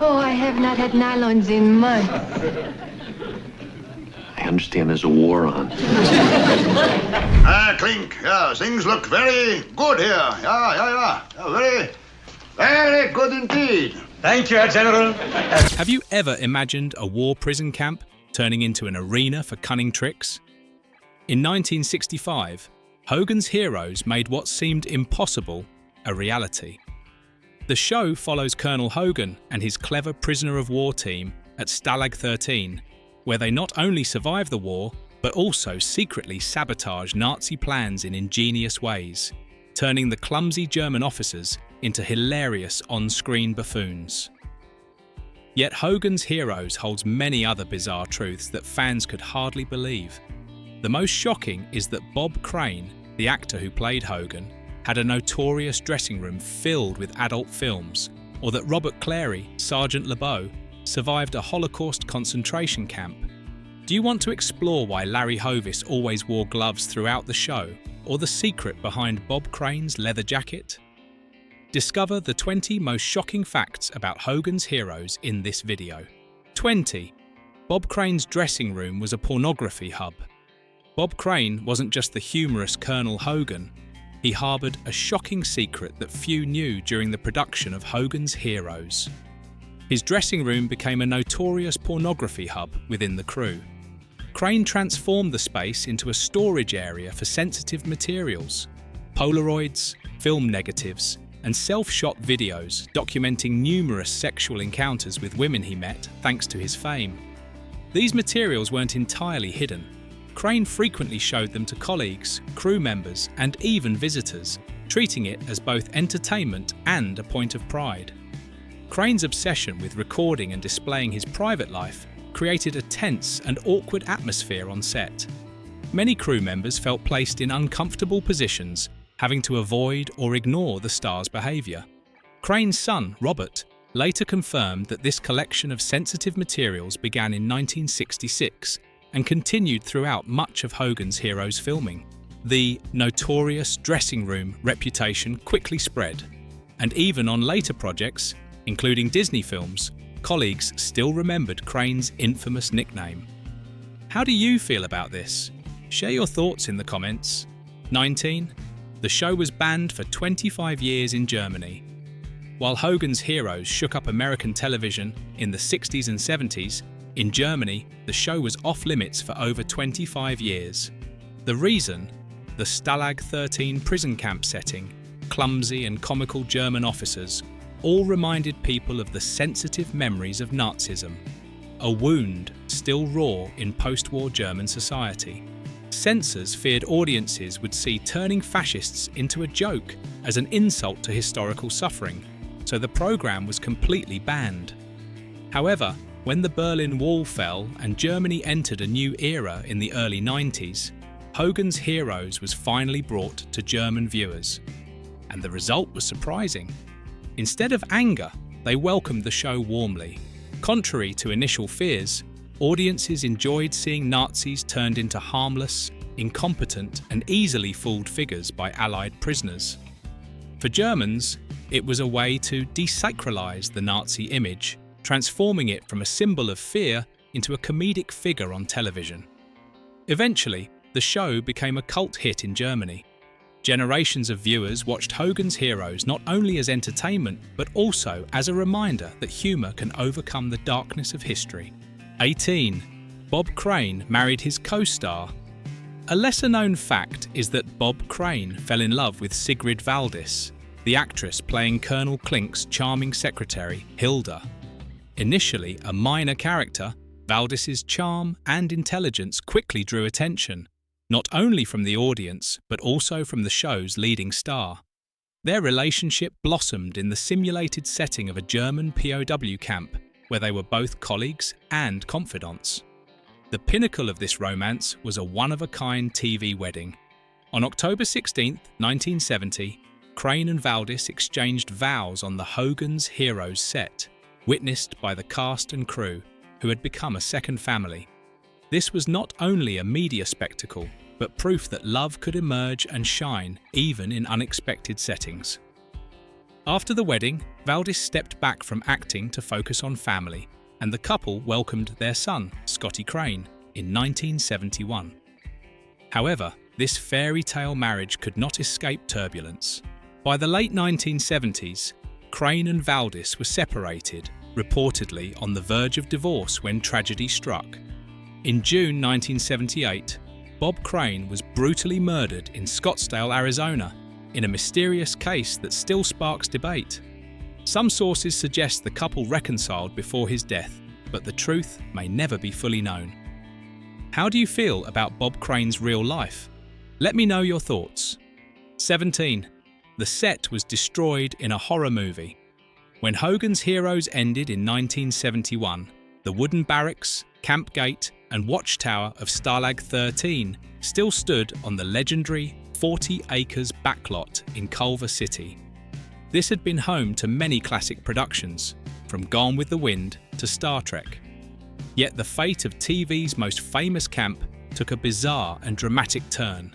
Oh, I have not had nylons in months. I understand there's a war on. Klink, yeah, things look very good here. Yeah, very, very good indeed. Thank you, General. Have you ever imagined a war prison camp turning into an arena for cunning tricks? In 1965, Hogan's Heroes made what seemed impossible a reality. The show follows Colonel Hogan and his clever prisoner of war team at Stalag 13, where they not only survive the war, but also secretly sabotage Nazi plans in ingenious ways, turning the clumsy German officers into hilarious on-screen buffoons. Yet Hogan's Heroes holds many other bizarre truths that fans could hardly believe. The most shocking is that Bob Crane, the actor who played Hogan, had a notorious dressing room filled with adult films, or that Robert Clary, Sergeant Labau, survived a Holocaust concentration camp. Do you want to explore why Larry Hovis always wore gloves throughout the show, or the secret behind Bob Crane's leather jacket? Discover the 20 most shocking facts about Hogan's Heroes in this video. 20. Bob Crane's dressing room was a pornography hub. Bob Crane wasn't just the humorous Colonel Hogan. He harboured a shocking secret that few knew during the production of Hogan's Heroes. His dressing room became a notorious pornography hub within the crew. Crane transformed the space into a storage area for sensitive materials, Polaroids, film negatives, and self-shot videos documenting numerous sexual encounters with women he met thanks to his fame. These materials weren't entirely hidden. Crane frequently showed them to colleagues, crew members, and even visitors, treating it as both entertainment and a point of pride. Crane's obsession with recording and displaying his private life created a tense and awkward atmosphere on set. Many crew members felt placed in uncomfortable positions, having to avoid or ignore the star's behaviour. Crane's son, Robert, later confirmed that this collection of sensitive materials began in 1966 and continued throughout much of Hogan's Heroes filming. The notorious dressing room reputation quickly spread, and even on later projects, including Disney films, colleagues still remembered Crane's infamous nickname. How do you feel about this? Share your thoughts in the comments. 19. The show was banned for 25 years in Germany. While Hogan's Heroes shook up American television in the 60s and 70s, in Germany, the show was off-limits for over 25 years. The reason? The Stalag 13 prison camp setting, clumsy and comical German officers, all reminded people of the sensitive memories of Nazism, a wound still raw in post-war German society. Censors feared audiences would see turning fascists into a joke as an insult to historical suffering, so the program was completely banned. However, when the Berlin Wall fell and Germany entered a new era in the early 90s, Hogan's Heroes was finally brought to German viewers. And the result was surprising. Instead of anger, they welcomed the show warmly. Contrary to initial fears, audiences enjoyed seeing Nazis turned into harmless, incompetent, and easily fooled figures by Allied prisoners. For Germans, it was a way to desacralize the Nazi image, transforming it from a symbol of fear into a comedic figure on television. Eventually, the show became a cult hit in Germany. Generations of viewers watched Hogan's Heroes not only as entertainment, but also as a reminder that humour can overcome the darkness of history. 18. Bob Crane married his co-star. A lesser-known fact is that Bob Crane fell in love with Sigrid Valdis, the actress playing Colonel Klink's charming secretary, Hilda. Initially a minor character, Valdis's charm and intelligence quickly drew attention, not only from the audience but also from the show's leading star. Their relationship blossomed in the simulated setting of a German POW camp, where they were both colleagues and confidants. The pinnacle of this romance was a one-of-a-kind TV wedding. On October 16, 1970, Crane and Valdis exchanged vows on the Hogan's Heroes set, witnessed by the cast and crew, who had become a second family. This was not only a media spectacle, but proof that love could emerge and shine even in unexpected settings. After the wedding, Valdis stepped back from acting to focus on family, and the couple welcomed their son, Scotty Crane, in 1971. However, this fairy tale marriage could not escape turbulence. By the late 1970s, Crane and Valdis were separated, reportedly on the verge of divorce when tragedy struck. In June 1978, Bob Crane was brutally murdered in Scottsdale, Arizona, in a mysterious case that still sparks debate. Some sources suggest the couple reconciled before his death, but the truth may never be fully known. How do you feel about Bob Crane's real life? Let me know your thoughts. 17. The set was destroyed in a horror movie. When Hogan's Heroes ended in 1971, the wooden barracks, camp gate, and watchtower of Stalag 13 still stood on the legendary 40 acres backlot in Culver City. This had been home to many classic productions, from Gone with the Wind to Star Trek. Yet the fate of TV's most famous camp took a bizarre and dramatic turn.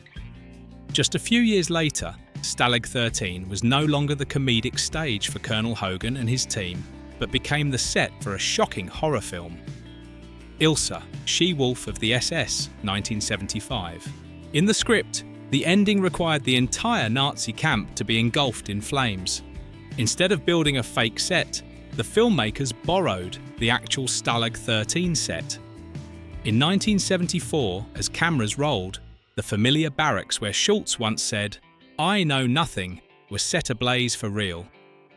Just a few years later, Stalag 13 was no longer the comedic stage for Colonel Hogan and his team, but became the set for a shocking horror film. Ilsa, She-Wolf of the SS, 1975. In the script, the ending required the entire Nazi camp to be engulfed in flames. Instead of building a fake set, the filmmakers borrowed the actual Stalag 13 set. In 1974, as cameras rolled, the familiar barracks where Schultz once said, "I know nothing," was set ablaze for real.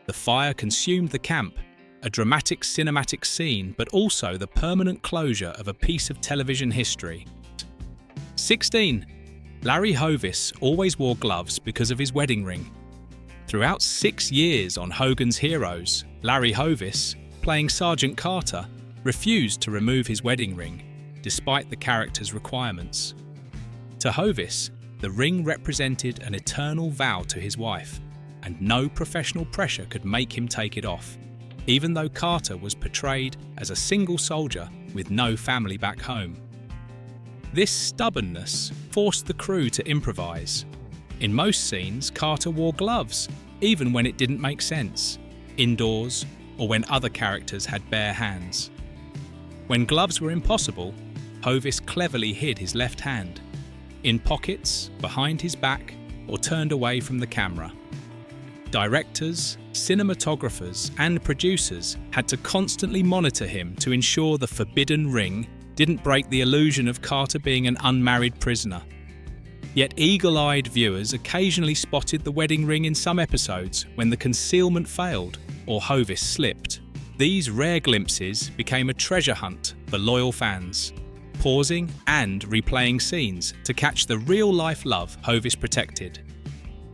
The fire consumed the camp, a dramatic cinematic scene, but also the permanent closure of a piece of television history. 16. Larry Hovis always wore gloves because of his wedding ring. Throughout 6 years on Hogan's Heroes, Larry Hovis, playing Sergeant Carter, refused to remove his wedding ring, despite the character's requirements. To Hovis, the ring represented an eternal vow to his wife, and no professional pressure could make him take it off, even though Carter was portrayed as a single soldier with no family back home. This stubbornness forced the crew to improvise. In most scenes, Carter wore gloves, even when it didn't make sense, indoors or when other characters had bare hands. When gloves were impossible, Hovis cleverly hid his left hand, in pockets, behind his back, or turned away from the camera. Directors, cinematographers, and producers had to constantly monitor him to ensure the forbidden ring didn't break the illusion of Carter being an unmarried prisoner. Yet eagle-eyed viewers occasionally spotted the wedding ring in some episodes when the concealment failed or Hovis slipped. These rare glimpses became a treasure hunt for loyal fans, pausing and replaying scenes to catch the real-life love Hovis protected.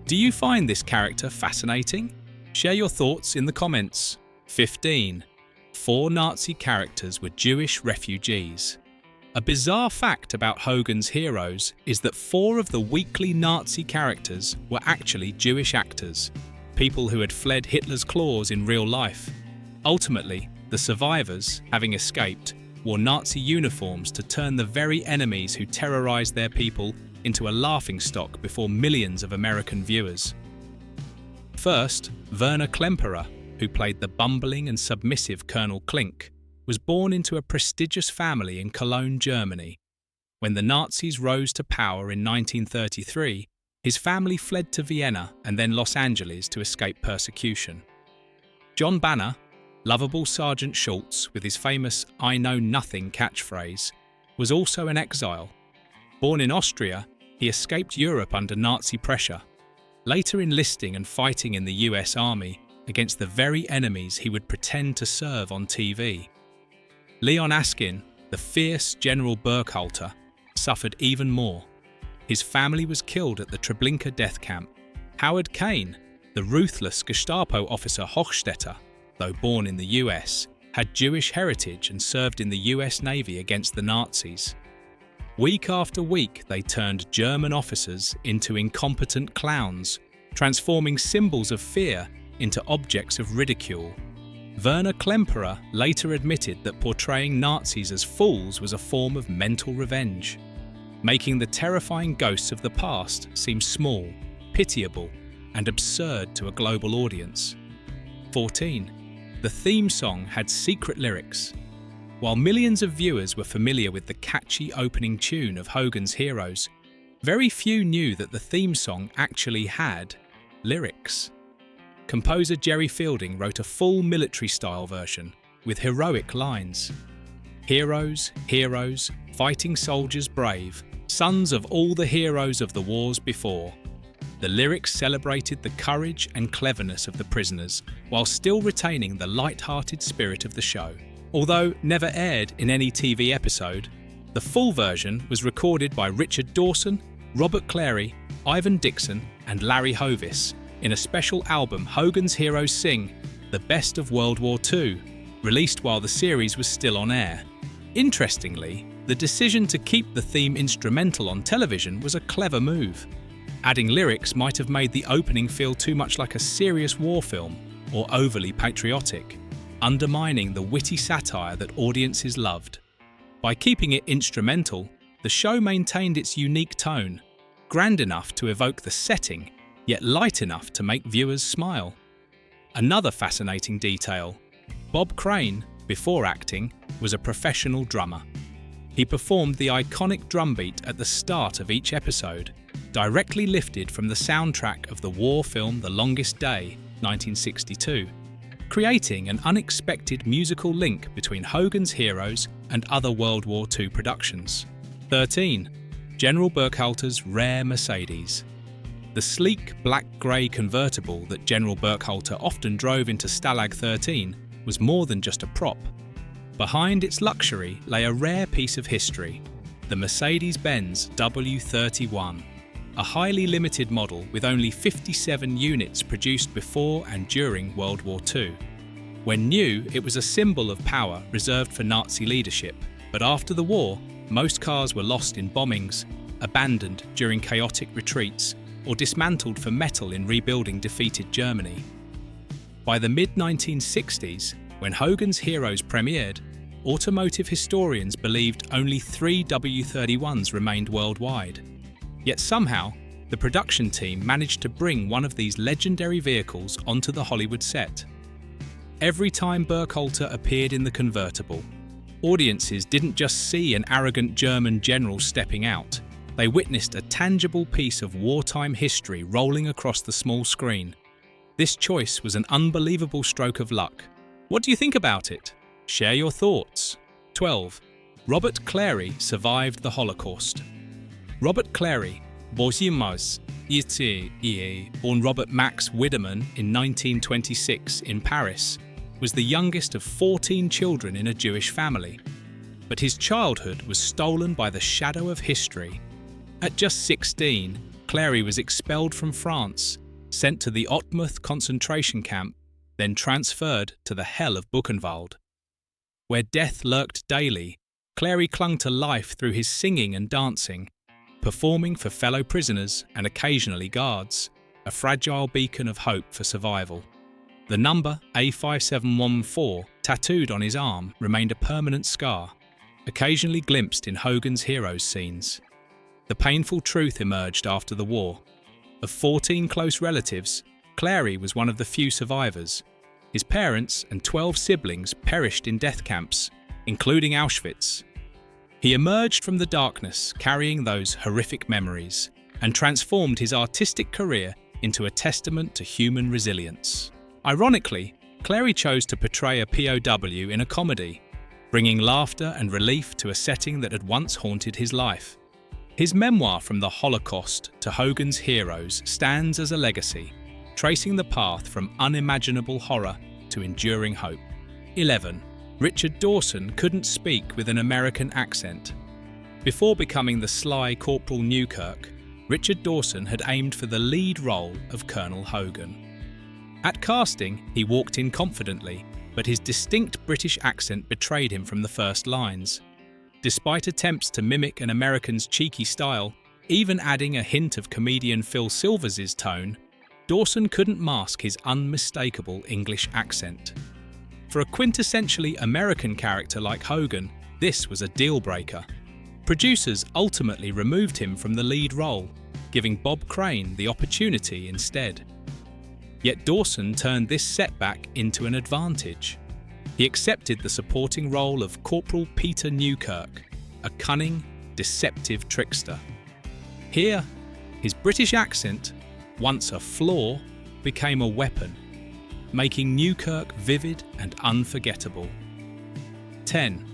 Do you find this character fascinating? Share your thoughts in the comments. 15. 4 Nazi characters were Jewish refugees. A bizarre fact about Hogan's Heroes is that 4 of the weekly Nazi characters were actually Jewish actors, people who had fled Hitler's claws in real life. Ultimately, the survivors, having escaped, wore Nazi uniforms to turn the very enemies who terrorized their people into a laughingstock before millions of American viewers. First, Werner Klemperer, who played the bumbling and submissive Colonel Klink, was born into a prestigious family in Cologne, Germany. When the Nazis rose to power in 1933, his family fled to Vienna and then Los Angeles to escape persecution. John Banner, lovable Sergeant Schultz with his famous "I know nothing" catchphrase, was also in exile. Born in Austria, he escaped Europe under Nazi pressure, later enlisting and fighting in the US Army against the very enemies he would pretend to serve on TV. Leon Askin, the fierce General Burkhalter, suffered even more. His family was killed at the Treblinka death camp. Howard Kane, the ruthless Gestapo officer Hochstetter, though born in the US, had Jewish heritage and served in the US Navy against the Nazis. Week after week, they turned German officers into incompetent clowns, transforming symbols of fear into objects of ridicule. Werner Klemperer later admitted that portraying Nazis as fools was a form of mental revenge, making the terrifying ghosts of the past seem small, pitiable, and absurd to a global audience. 14. The theme song had secret lyrics. While millions of viewers were familiar with the catchy opening tune of Hogan's Heroes, very few knew that the theme song actually had lyrics. Composer Jerry Fielding wrote a full military-style version with heroic lines. Heroes, heroes, fighting soldiers brave, sons of all the heroes of the wars before. The lyrics celebrated the courage and cleverness of the prisoners while still retaining the light-hearted spirit of the show. Although never aired in any TV episode, the full version was recorded by Richard Dawson, Robert Clary, Ivan Dixon and Larry Hovis in a special album Hogan's Heroes Sing, The Best of World War II, released while the series was still on air. Interestingly, the decision to keep the theme instrumental on television was a clever move. Adding lyrics might have made the opening feel too much like a serious war film or overly patriotic, undermining the witty satire that audiences loved. By keeping it instrumental, the show maintained its unique tone, grand enough to evoke the setting, yet light enough to make viewers smile. Another fascinating detail: Bob Crane, before acting, was a professional drummer. He performed the iconic drum beat at the start of each episode, directly lifted from the soundtrack of the war film The Longest Day, 1962, creating an unexpected musical link between Hogan's Heroes and other World War II productions. 13. General Burkhalter's rare Mercedes. The sleek black-grey convertible that General Burkhalter often drove into Stalag 13 was more than just a prop. Behind its luxury lay a rare piece of history, the Mercedes-Benz W31, a highly limited model with only 57 units produced before and during World War II. When new, it was a symbol of power reserved for Nazi leadership, but after the war, most cars were lost in bombings, abandoned during chaotic retreats, or dismantled for metal in rebuilding defeated Germany. By the mid-1960s, when Hogan's Heroes premiered, automotive historians believed only 3 W31s remained worldwide. Yet somehow, the production team managed to bring one of these legendary vehicles onto the Hollywood set. Every time Burkhalter appeared in the convertible, audiences didn't just see an arrogant German general stepping out, they witnessed a tangible piece of wartime history rolling across the small screen. This choice was an unbelievable stroke of luck. What do you think about it? Share your thoughts. 12. Robert Clary survived the Holocaust. Robert Clary, born Robert Max Wideman in 1926 in Paris, was the youngest of 14 children in a Jewish family. But his childhood was stolen by the shadow of history. At just 16, Clary was expelled from France, sent to the Ottmuth concentration camp, then transferred to the hell of Buchenwald. Where death lurked daily, Clary clung to life through his singing and dancing, performing for fellow prisoners and occasionally guards, a fragile beacon of hope for survival. The number A5714, tattooed on his arm, remained a permanent scar, occasionally glimpsed in Hogan's Heroes scenes. The painful truth emerged after the war. Of 14 close relatives, Clary was one of the few survivors. His parents and 12 siblings perished in death camps, including Auschwitz. He emerged from the darkness carrying those horrific memories and transformed his artistic career into a testament to human resilience. Ironically, Clary chose to portray a POW in a comedy, bringing laughter and relief to a setting that had once haunted his life. His memoir From the Holocaust to Hogan's Heroes stands as a legacy, tracing the path from unimaginable horror to enduring hope. 11. Richard Dawson couldn't speak with an American accent. Before becoming the sly Corporal Newkirk, Richard Dawson had aimed for the lead role of Colonel Hogan. At casting, he walked in confidently, but his distinct British accent betrayed him from the first lines. Despite attempts to mimic an American's cheeky style, even adding a hint of comedian Phil Silvers's tone, Dawson couldn't mask his unmistakable English accent. For a quintessentially American character like Hogan, this was a deal-breaker. Producers ultimately removed him from the lead role, giving Bob Crane the opportunity instead. Yet Dawson turned this setback into an advantage. He accepted the supporting role of Corporal Peter Newkirk, a cunning, deceptive trickster. Here, his British accent, once a flaw, became a weapon, making Newkirk vivid and unforgettable. 10.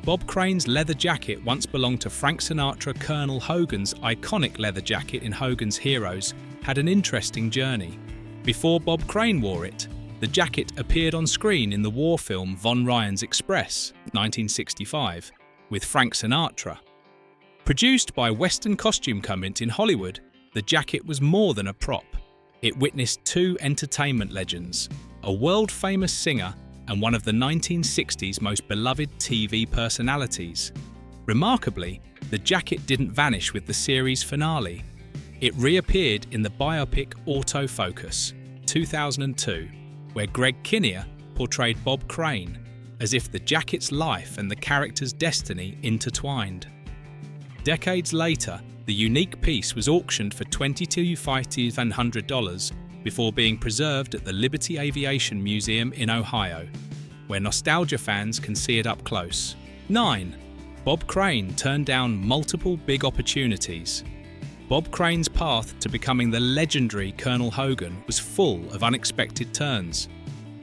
Bob Crane's leather jacket once belonged to Frank Sinatra. Colonel Hogan's iconic leather jacket in Hogan's Heroes had an interesting journey. Before Bob Crane wore it, the jacket appeared on screen in the war film Von Ryan's Express, 1965, with Frank Sinatra. Produced by Western Costume Company in Hollywood, the jacket was more than a prop. It witnessed two entertainment legends, a world-famous singer and one of the 1960s most beloved TV personalities. Remarkably, the jacket didn't vanish with the series finale. It reappeared in the biopic Autofocus, 2002, where Greg Kinnear portrayed Bob Crane, as if the jacket's life and the character's destiny intertwined. Decades later, the unique piece was auctioned for $2,500 before being preserved at the Liberty Aviation Museum in Ohio, where nostalgia fans can see it up close. 9. Bob Crane turned down multiple big opportunities. Bob Crane's path to becoming the legendary Colonel Hogan was full of unexpected turns.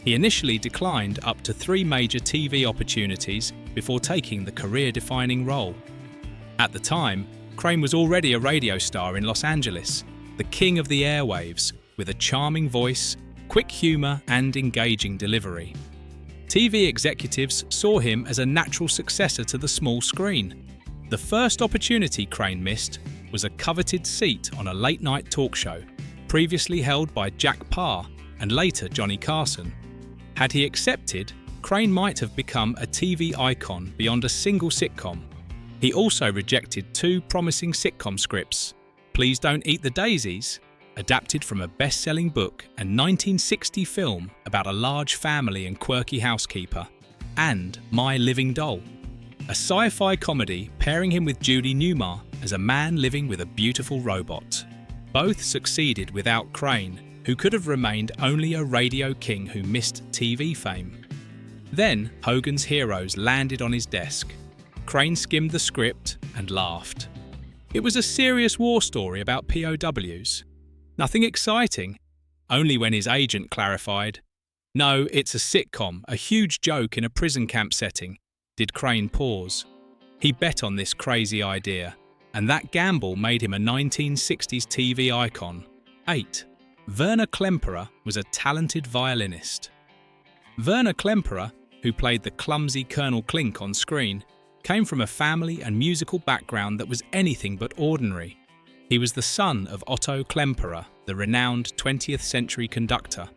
He initially declined up to 3 major TV opportunities before taking the career-defining role. At the time, Crane was already a radio star in Los Angeles, the king of the airwaves, with a charming voice, quick humor, and engaging delivery. TV executives saw him as a natural successor to the small screen. The first opportunity Crane missed was a coveted seat on a late-night talk show, previously held by Jack Paar and later Johnny Carson. Had he accepted, Crane might have become a TV icon beyond a single sitcom. He also rejected 2 promising sitcom scripts, Please Don't Eat the Daisies, adapted from a best-selling book and 1960 film about a large family and quirky housekeeper, and My Living Doll, a sci-fi comedy pairing him with Judy Newmar as a man living with a beautiful robot. Both succeeded without Crane, who could have remained only a radio king who missed TV fame. Then Hogan's Heroes landed on his desk. Crane skimmed the script and laughed. It was a serious war story about POWs. Nothing exciting, only when his agent clarified, "No, it's a sitcom, a huge joke in a prison camp setting," did Crane pause. He bet on this crazy idea, and that gamble made him a 1960s TV icon. 8. Werner Klemperer was a talented violinist. Werner Klemperer, who played the clumsy Colonel Klink on screen, came from a family and musical background that was anything but ordinary. He was the son of Otto Klemperer, the renowned 20th century conductor,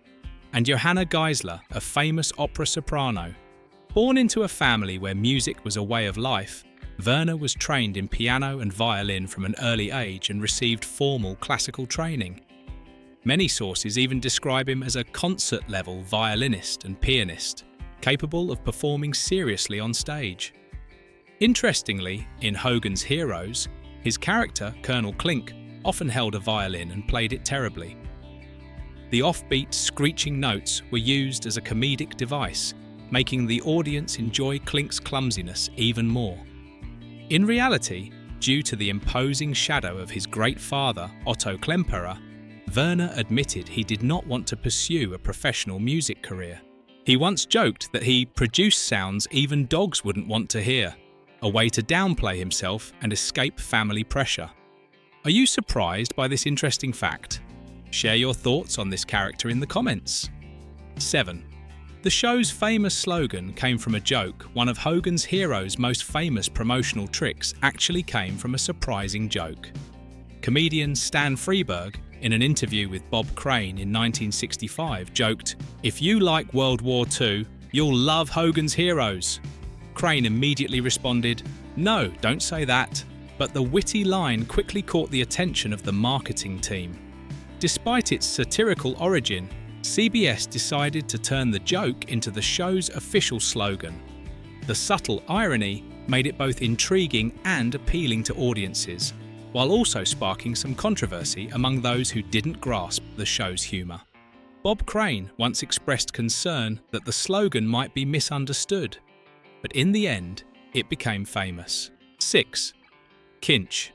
and Johanna Geisler, a famous opera soprano. Born into a family where music was a way of life, Werner was trained in piano and violin from an early age and received formal classical training. Many sources even describe him as a concert-level violinist and pianist, capable of performing seriously on stage. Interestingly, in Hogan's Heroes, his character, Colonel Klink, often held a violin and played it terribly. The offbeat, screeching notes were used as a comedic device, making the audience enjoy Klink's clumsiness even more. In reality, due to the imposing shadow of his great father, Otto Klemperer, Werner admitted he did not want to pursue a professional music career. He once joked that he produced sounds even dogs wouldn't want to hear, a way to downplay himself and escape family pressure. Are you surprised by this interesting fact? Share your thoughts on this character in the comments. 7. The show's famous slogan came from a joke. One of Hogan's Heroes' most famous promotional tricks actually came from a surprising joke. Comedian Stan Freberg, in an interview with Bob Crane in 1965, joked, "If you like World War II, you'll love Hogan's Heroes." Crane immediately responded, "No, don't say that." But the witty line quickly caught the attention of the marketing team. Despite its satirical origin, CBS decided to turn the joke into the show's official slogan. The subtle irony made it both intriguing and appealing to audiences, while also sparking some controversy among those who didn't grasp the show's humour. Bob Crane once expressed concern that the slogan might be misunderstood, but in the end, it became famous. 6. Kinch.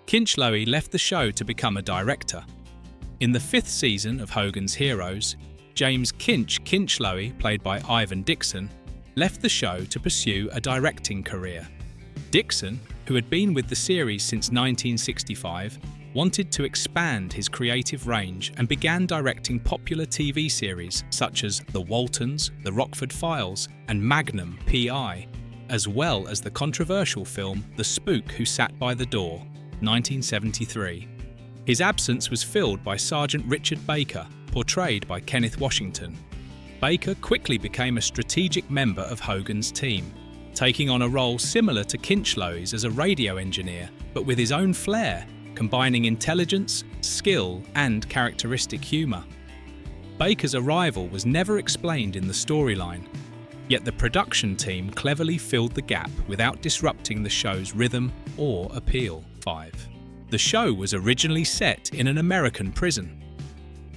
Kinch Lowy left the show to become a director. In the 5th season of Hogan's Heroes, James Kinch Lowy, played by Ivan Dixon, left the show to pursue a directing career. Dixon, who had been with the series since 1965, wanted to expand his creative range and began directing popular TV series such as The Waltons, The Rockford Files, and Magnum P.I., as well as the controversial film The Spook Who Sat by the Door, 1973. His absence was filled by Sergeant Richard Baker, portrayed by Kenneth Washington. Baker quickly became a strategic member of Hogan's team, taking on a role similar to Kinch Lowy's as a radio engineer, but with his own flair, combining intelligence, skill, and characteristic humour. Baker's arrival was never explained in the storyline, yet the production team cleverly filled the gap without disrupting the show's rhythm or appeal. 5. The show was originally set in an American prison.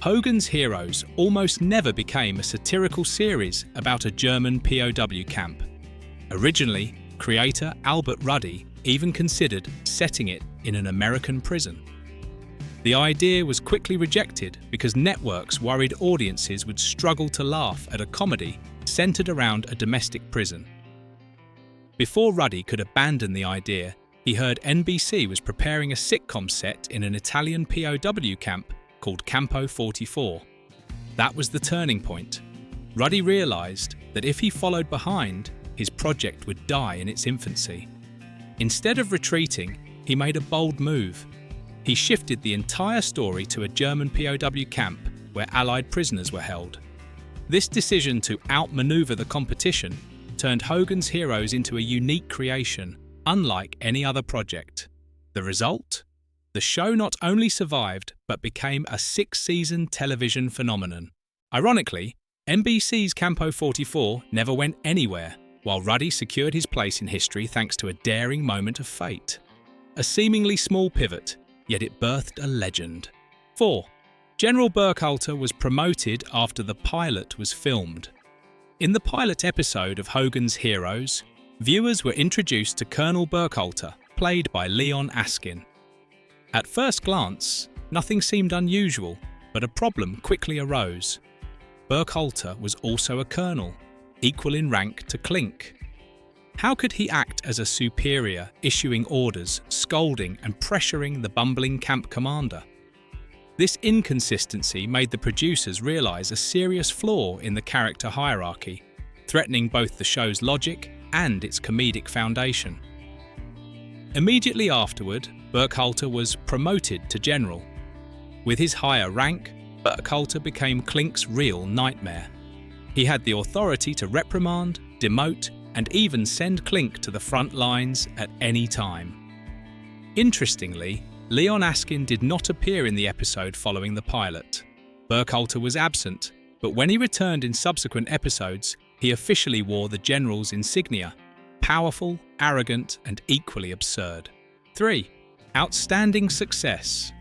Hogan's Heroes almost never became a satirical series about a German POW camp. Originally, creator Albert Ruddy even considered setting it in an American prison. The idea was quickly rejected because networks worried audiences would struggle to laugh at a comedy centered around a domestic prison. Before Ruddy could abandon the idea, he heard NBC was preparing a sitcom set in an Italian POW camp called Campo 44. That was the turning point. Ruddy realized that if he followed behind, his project would die in its infancy. Instead of retreating, he made a bold move. He shifted the entire story to a German POW camp where Allied prisoners were held. This decision to outmaneuver the competition turned Hogan's Heroes into a unique creation, unlike any other project. The result? The show not only survived, but became a 6-season television phenomenon. Ironically, NBC's Campo 44 never went anywhere, while Ruddy secured his place in history thanks to a daring moment of fate. A seemingly small pivot, yet it birthed a legend. 4. General Burkhalter was promoted after the pilot was filmed. In the pilot episode of Hogan's Heroes, viewers were introduced to Colonel Burkhalter, played by Leon Askin. At first glance, nothing seemed unusual, but a problem quickly arose. Burkhalter was also a colonel, equal in rank to Klink. How could he act as a superior, issuing orders, scolding and pressuring the bumbling camp commander? This inconsistency made the producers realize a serious flaw in the character hierarchy, threatening both the show's logic and its comedic foundation. Immediately afterward, Burkhalter was promoted to general. With his higher rank, Burkhalter became Klink's real nightmare. He had the authority to reprimand, demote, and even send Klink to the front lines at any time. Interestingly, Leon Askin did not appear in the episode following the pilot. Burkhalter was absent, but when he returned in subsequent episodes, he officially wore the general's insignia: powerful, arrogant, and equally absurd. 3. Outstanding success.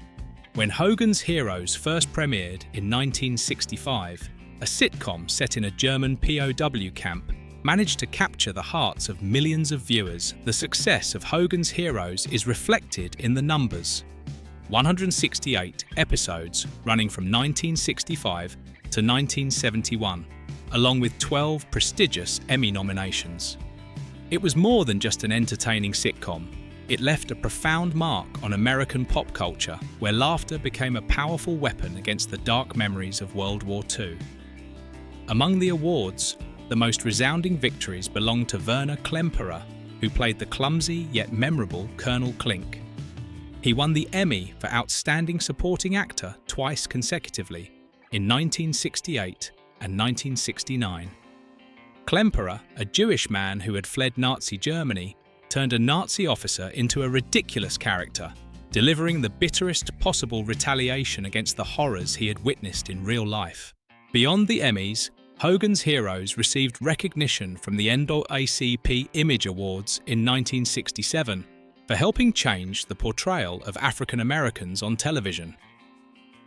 When Hogan's Heroes first premiered in 1965, a sitcom set in a German POW camp managed to capture the hearts of millions of viewers. The success of Hogan's Heroes is reflected in the numbers. 168 episodes running from 1965 to 1971, along with 12 prestigious Emmy nominations. It was more than just an entertaining sitcom. It left a profound mark on American pop culture, where laughter became a powerful weapon against the dark memories of World War II. Among the awards, the most resounding victories belonged to Werner Klemperer, who played the clumsy yet memorable Colonel Klink. He won the Emmy for Outstanding Supporting Actor twice consecutively, in 1968 and 1969. Klemperer, a Jewish man who had fled Nazi Germany, turned a Nazi officer into a ridiculous character, delivering the bitterest possible retaliation against the horrors he had witnessed in real life. Beyond the Emmys, Hogan's Heroes received recognition from the NAACP Image Awards in 1967 for helping change the portrayal of African Americans on television.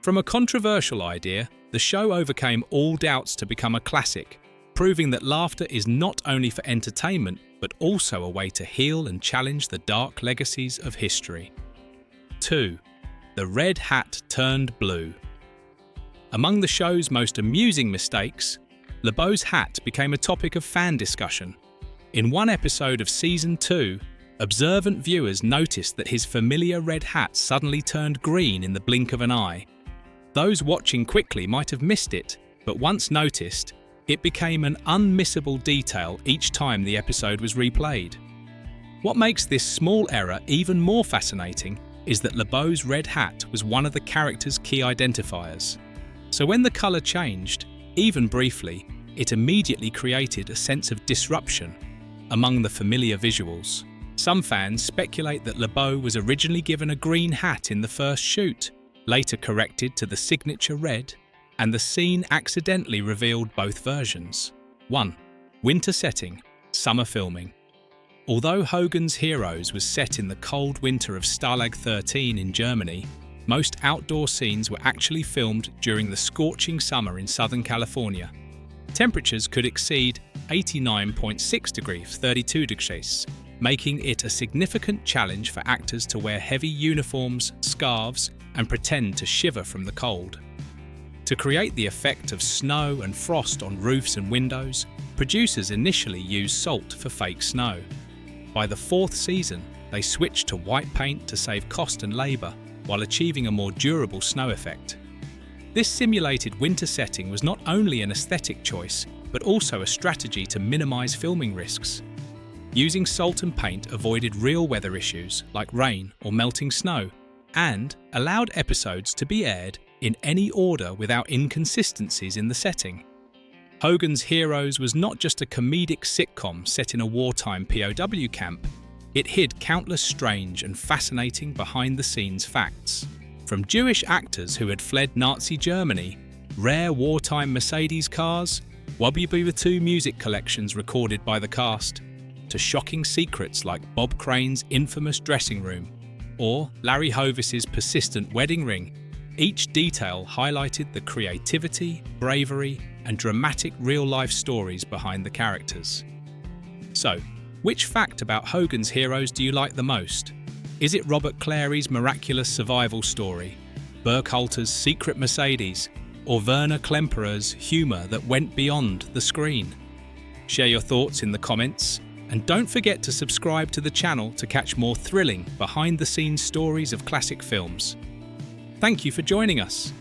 From a controversial idea, the show overcame all doubts to become a classic, proving that laughter is not only for entertainment, but also a way to heal and challenge the dark legacies of history. 2. The red hat turned blue. Among the show's most amusing mistakes, Labau's hat became a topic of fan discussion. In one episode of Season 2, observant viewers noticed that his familiar red hat suddenly turned green in the blink of an eye. Those watching quickly might have missed it, but once noticed, it became an unmissable detail each time the episode was replayed. What makes this small error even more fascinating is that Labau's red hat was one of the character's key identifiers. So when the colour changed, even briefly, it immediately created a sense of disruption among the familiar visuals. Some fans speculate that Labau was originally given a green hat in the first shoot, later corrected to the signature red, and the scene accidentally revealed both versions. 1. Winter setting, summer filming. Although Hogan's Heroes was set in the cold winter of Stalag 13 in Germany, most outdoor scenes were actually filmed during the scorching summer in Southern California. Temperatures could exceed 89.6 degrees, 32 degrees, making it a significant challenge for actors to wear heavy uniforms, scarves, and pretend to shiver from the cold. To create the effect of snow and frost on roofs and windows, producers initially used salt for fake snow. By the 4th season, they switched to white paint to save cost and labour, while achieving a more durable snow effect. This simulated winter setting was not only an aesthetic choice, but also a strategy to minimise filming risks. Using salt and paint avoided real weather issues like rain or melting snow, and allowed episodes to be aired in any order without inconsistencies in the setting. Hogan's Heroes was not just a comedic sitcom set in a wartime POW camp, it hid countless strange and fascinating behind-the-scenes facts. From Jewish actors who had fled Nazi Germany, rare wartime Mercedes cars, WW2 music collections recorded by the cast, to shocking secrets like Bob Crane's infamous dressing room, or Larry Hovis's persistent wedding ring, each detail highlighted the creativity, bravery, and dramatic real-life stories behind the characters. So, which fact about Hogan's Heroes do you like the most? Is it Robert Clary's miraculous survival story, Burkhalter's secret Mercedes, or Werner Klemperer's humour that went beyond the screen? Share your thoughts in the comments, and don't forget to subscribe to the channel to catch more thrilling, behind-the-scenes stories of classic films. Thank you for joining us.